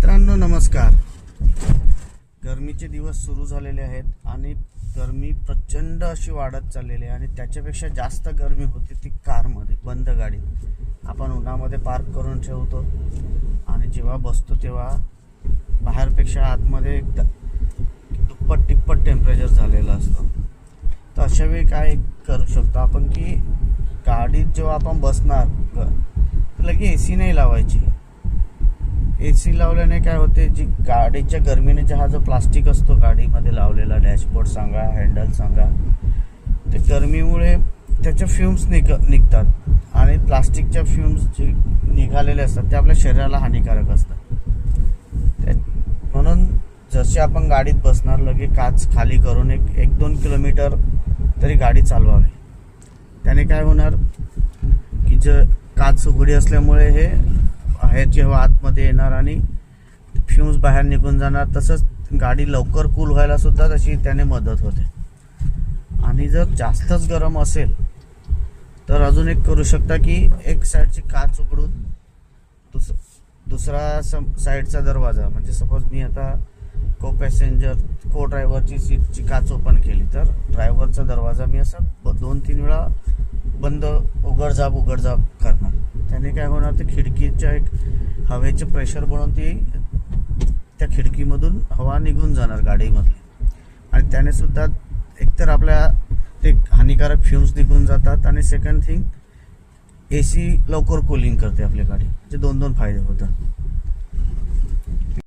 मित्रांनो नमस्कार. गरमीचे दिवस सुरू झालेले आहेत आणि गरमी प्रचंड अशी वाढत चाललेली आहे आणि त्याच्यापेक्षा जास्त गरमी होती ती कारमध्ये, बंद गाडीत आपण उन्हामध्ये पार्क करून ठेवतो आणि जेव्हा बसतो तेव्हा बाहेरपेक्षा आतमध्ये दुप्पट टिप्पट टेम्परेचर झालेलं असतं. तर अशा वेळी काय करू शकतो आपण की गाडीत जेव्हा आपण बसणार तर लगे AC नाही लावायची. AC लावल्याने काय होते, जी गाडीच्या गरमीने हा जो प्लास्टिक असतो गाडीमध्ये लावलेला, डॅशबोर्ड सांगा, हँडल सांगा, ते गरमीमुळे त्याचे फ्युम्स निघतात आणि प्लास्टिकच्या फ्युम्स जे निघालेले असतात ते आपल्या शरीराला हानिकारक असतात. म्हणून जसे आपण गाडीत बसणार लगे काच खाली करून एक 2 किलोमीटर तरी गाडी चालवावी. त्याने काय होणार की काच उघडी असल्यामुळे हे जेव्हा आतमध्ये येणार आणि फ्यूम्स बाहेर निघून जाणार. तसंच गाडी लवकर कूल व्हायला सुद्धा तशी त्याने मदत होते. आणि जर जास्तच गरम असेल तर अजून एक करू शकता की एक साईडची काच उघडून दुसरा साईडचा दरवाजा, म्हणजे सपोज मी आता को ड्रायव्हरची सीटची काच ओपन केली तर ड्रायव्हरचा दरवाजा मी असा 2-3 वेळा बंद उघडझाप करणार. त्याने काय होणार, ते खिडकीच्या एक हवेचे प्रेशर बनवून ती त्या खिडकीमधून हवा निघून जाणार गाडीमधली आणि त्याने सुद्धा एकतर आपल्या ते हानिकारक फ्युम्स निघून जातात आणि सेकंड थिंग AC लवकर कूलिंग करते आपली गाडी. म्हणजे 2 फायदे होतात.